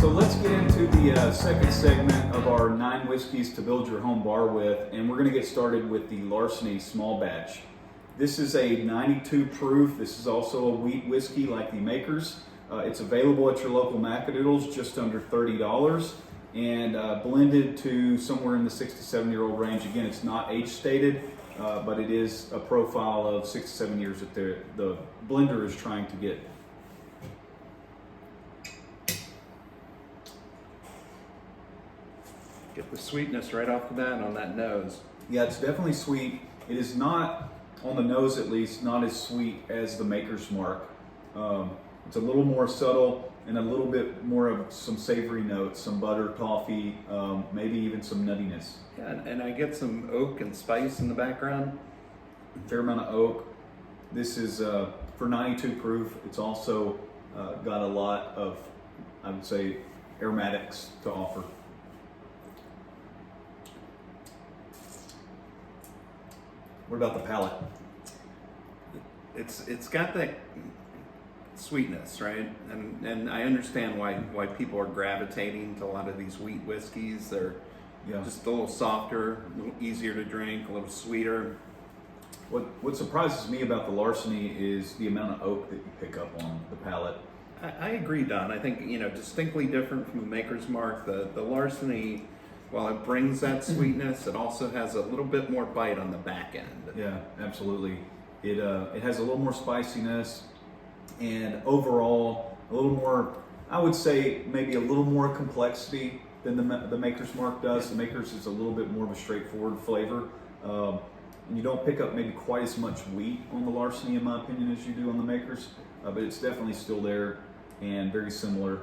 So let's get into the second segment of our 9 whiskeys to build your home bar with, and we're going to get started with the Larceny Small Batch. This is a 92 proof. This is also a wheat whiskey like the makers. It's available at your local Macadoodles, just under $30, and blended to somewhere in the 6 to 7 year old range. Again, it's not age stated, but it is a profile of 6 to 7 years that the blender is trying to get. Get the sweetness right off the bat on that nose. Yeah, it's definitely sweet. It is not, on the nose at least, not as sweet as the Maker's Mark. It's a little more subtle and a little bit more of some savory notes, some butter, toffee, maybe even some nuttiness. Yeah, and I get some oak and spice in the background. Fair amount of oak. This is for 92 proof. It's also got a lot of, I would say, aromatics to offer. What about the palate? It's got that sweetness, right? And I understand why people are gravitating to a lot of these wheat whiskeys. They're just a little softer, a little easier to drink, a little sweeter. What surprises me about the Larceny is the amount of oak that you pick up on the palate. I agree, Don. I think, distinctly different from the Maker's Mark. The Larceny, while it brings that sweetness, it also has a little bit more bite on the back end. Yeah, absolutely. It has a little more spiciness, and overall a little more, I would say maybe a little more complexity than the Maker's Mark does. The Maker's is a little bit more of a straightforward flavor. And you don't pick up maybe quite as much wheat on the Larceny, in my opinion, as you do on the Maker's, but it's definitely still there and very similar.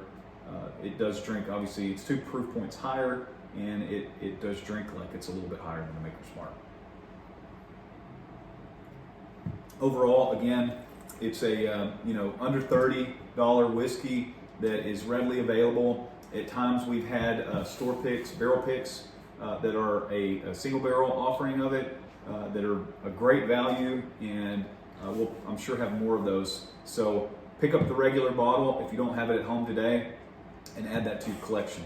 It does drink, obviously, it's 2 proof points higher, and it does drink like it's a little bit higher than the Maker's Mark. Overall, again, it's a under $30 whiskey that is readily available. At times we've had store picks, barrel picks that are a single barrel offering of it that are a great value, and we'll, I'm sure, have more of those. So pick up the regular bottle if you don't have it at home today, and add that to your collection.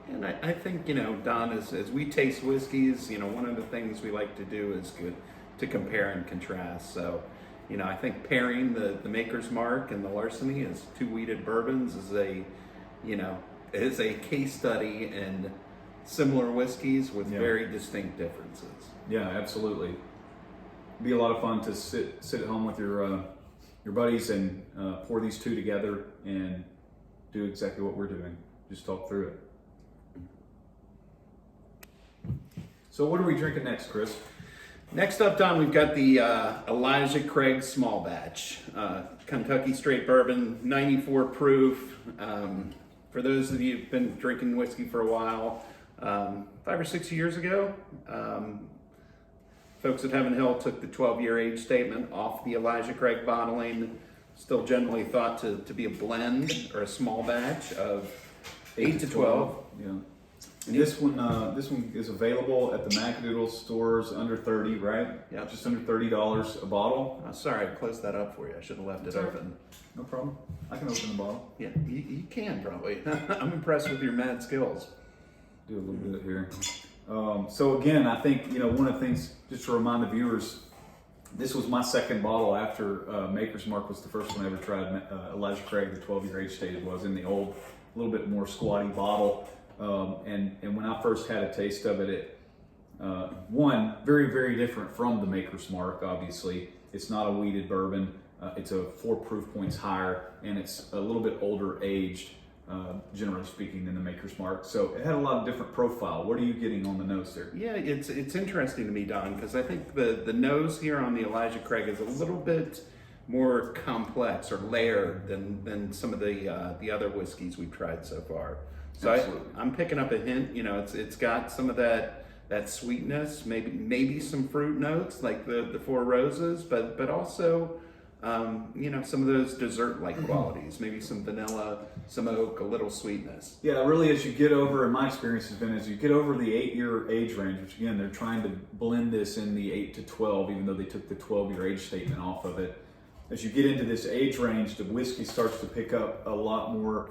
And I think, Don, as we taste whiskeys, one of the things we like to do is to compare and contrast. So, I think pairing the Maker's Mark and the Larceny as 2 wheated bourbons is a case study in similar whiskeys with very distinct differences. Yeah, absolutely. Be a lot of fun to sit at home with your buddies and pour these 2 together and do exactly what we're doing. Just talk through it. So what are we drinking next, Chris? Next up, Don, we've got the Elijah Craig Small Batch. Kentucky Straight Bourbon, 94 proof. For those of you who've been drinking whiskey for a while, 5 or 6 years ago, folks at Heaven Hill took the 12-year age statement off the Elijah Craig bottling. Still generally thought to be a blend or a small batch of 8 to 12. Yeah. And this one is available at the Macadoodles stores under 30, right? Yeah. Just under $30 a bottle. Sorry, I closed that up for you. I should have left it open. No problem. I can open the bottle. Yeah, you can probably. I'm impressed with your mad skills. Do a little bit here. So again, I think, one of the things, just to remind the viewers, this was my second bottle after Maker's Mark was the first one I ever tried. Elijah Craig, the 12-year age stated, was in the old, a little bit more squatty bottle. And when I first had a taste of it, one, very, very different from the Maker's Mark, obviously. It's not a wheated bourbon. It's a 4 proof points higher, and it's a little bit older aged, generally speaking, than the Maker's Mark. So it had a lot of different profile. What are you getting on the nose there? Yeah, it's interesting to me, Don, because I think the nose here on the Elijah Craig is a little bit more complex or layered than some of the other whiskeys we've tried so far. So I'm picking up a hint. It's got some of that sweetness, maybe some fruit notes like the 4 Roses, but also some of those dessert-like qualities, maybe some vanilla, some oak, a little sweetness. Yeah, really, as you get over, and my experience has been, as you get over the 8-year age range, which again, they're trying to blend this in the 8 to 12, even though they took the 12-year age statement off of it. As you get into this age range, the whiskey starts to pick up a lot more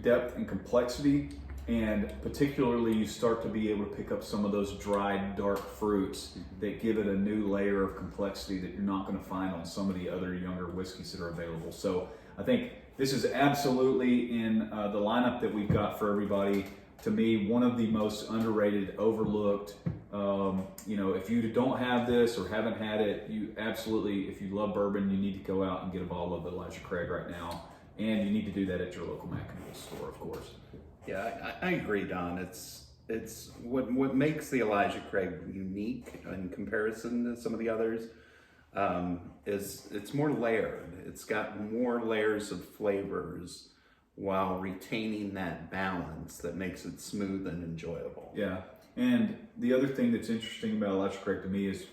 depth and complexity, and particularly you start to be able to pick up some of those dried dark fruits that give it a new layer of complexity that you're not going to find on some of the other younger whiskeys that are available. So I think this is absolutely in the lineup that we've got for everybody. To me, one of the most underrated, overlooked. If you don't have this or haven't had it, you absolutely, if you love bourbon, you need to go out and get a bottle of Elijah Craig right now. And you need to do that at your local Macadoodles store, of course. Yeah, I agree, Don. It's what makes the Elijah Craig unique in comparison to some of the others is it's more layered. It's got more layers of flavors while retaining that balance that makes it smooth and enjoyable. Yeah, and the other thing that's interesting about Elijah Craig to me is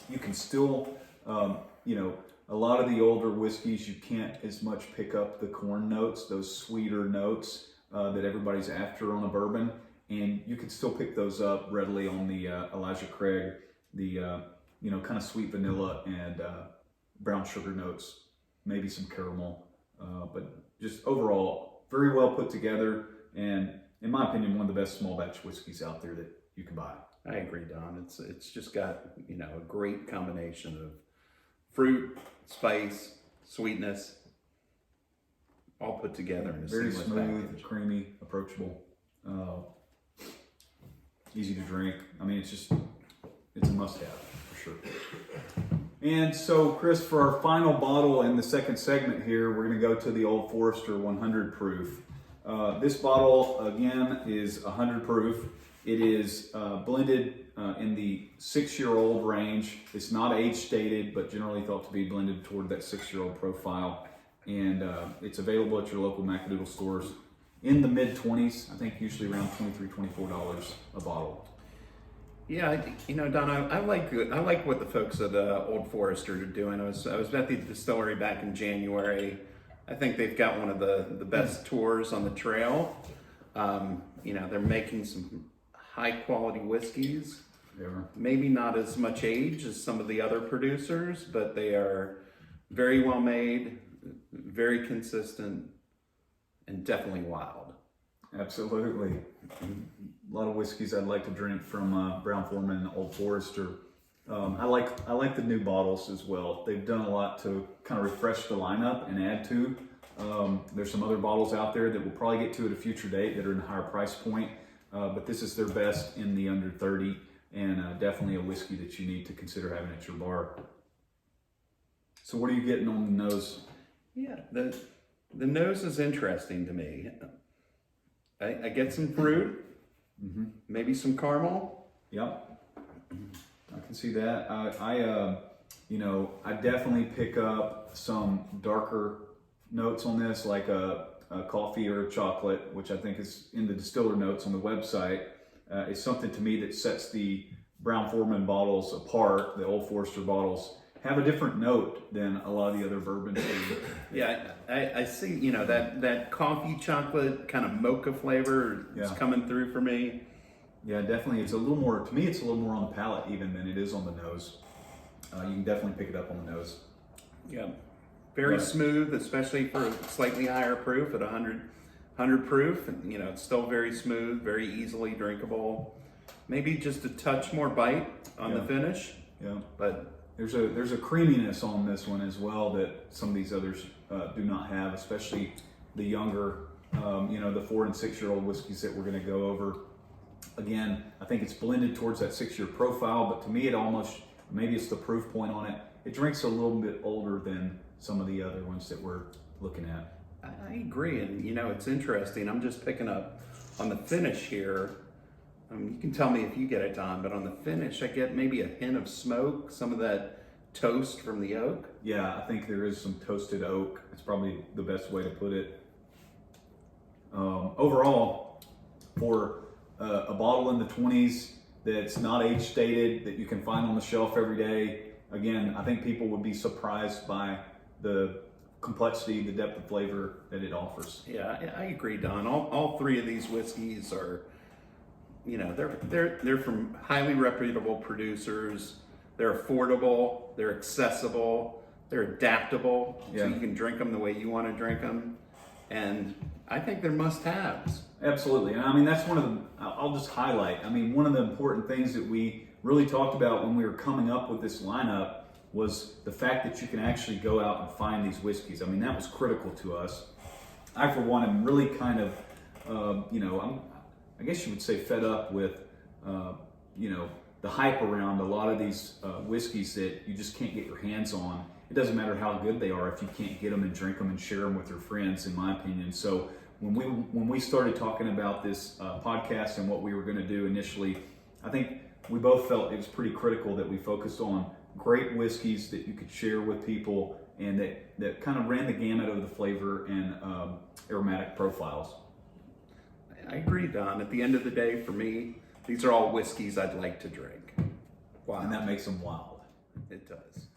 you can still, a lot of the older whiskeys, you can't as much pick up the corn notes, those sweeter notes that everybody's after on a bourbon, and you can still pick those up readily on the Elijah Craig, the kind of sweet vanilla and brown sugar notes, maybe some caramel, but just overall very well put together, and in my opinion, one of the best small batch whiskeys out there that you can buy. I agree, Don. It's just got a great combination of fruit, spice, sweetness, all put together in a very seamless smooth, package. creamy, approachable, easy to drink. I mean, it's a must-have for sure. And so, Chris, for our final bottle in the second segment here, we're going to go to the Old Forester 100 proof. This bottle, again, is 100 proof. It is blended in the 6-year-old range. It's not age stated, but generally thought to be blended toward that 6-year-old profile. And it's available at your local Macadoodle stores in the mid-20s. I think usually around $23, $24 a bottle. Yeah, Don, I like what the folks at Old Forester are doing. I was at the distillery back in January. I think they've got one of the best tours on the trail. They're making some high quality whiskeys. Yeah. Maybe not as much age as some of the other producers, but they are very well made, very consistent, and definitely wild. Absolutely. A lot of whiskeys I'd like to drink from Brown-Forman and Old Forester. I like the new bottles as well. They've done a lot to kind of refresh the lineup and add to. There's some other bottles out there that we'll probably get to at a future date that are in a higher price point, but this is their best in the under 30, and definitely a whiskey that you need to consider having at your bar. So what are you getting on the nose? Yeah, the nose is interesting to me. I get some fruit, maybe some caramel. Yep, I can see that. I definitely pick up some darker notes on this, like a coffee or a chocolate, which I think is in the distiller notes on the website. It's something to me that sets the Brown-Forman bottles apart. The Old Forester bottles have a different note than a lot of the other bourbons do. Yeah, I see, that coffee chocolate kind of mocha flavor is coming through for me. Yeah, definitely. It's a little more, to me, it's a little more on the palate even than it is on the nose. You can definitely pick it up on the nose. Yeah, very smooth, especially for slightly higher proof at 100 proof. And, it's still very smooth, very easily drinkable. Maybe just a touch more bite on the finish. Yeah, but there's a creaminess on this one as well that some of these others do not have, especially the younger, the 4 and 6-year-old whiskeys that we're going to go over. Again, I think it's blended towards that 6-year profile, but to me it almost, maybe it's the proof point on it. It drinks a little bit older than some of the other ones that we're looking at. I agree, and it's interesting. I'm just picking up on the finish here. You can tell me if you get it, Don, but on the finish, I get maybe a hint of smoke, some of that toast from the oak. Yeah, I think there is some toasted oak. It's probably the best way to put it. Overall, for a bottle in the 20s that's not age stated, that you can find on the shelf every day, again, I think people would be surprised by the complexity, the depth of flavor that it offers. Yeah, I agree, Don. All three of these whiskeys are, they're from highly reputable producers. They're affordable. They're accessible. They're adaptable, so you can drink them the way you want to drink them. And I think they're must-haves. Absolutely. And I mean, that's one of the, I'll just highlight, I mean, one of the important things that we really talked about when we were coming up with this lineup was the fact that you can actually go out and find these whiskeys. I mean, that was critical to us. I, for one, am really kind of, I guess you would say fed up with, the hype around a lot of these whiskeys that you just can't get your hands on. It doesn't matter how good they are if you can't get them and drink them and share them with your friends, in my opinion. So when we started talking about this podcast and what we were going to do initially, I think we both felt it was pretty critical that we focused on great whiskeys that you could share with people and that kind of ran the gamut of the flavor and aromatic profiles. I agree, Don. At the end of the day, for me, these are all whiskeys I'd like to drink. Wow. And that makes them wild. It does.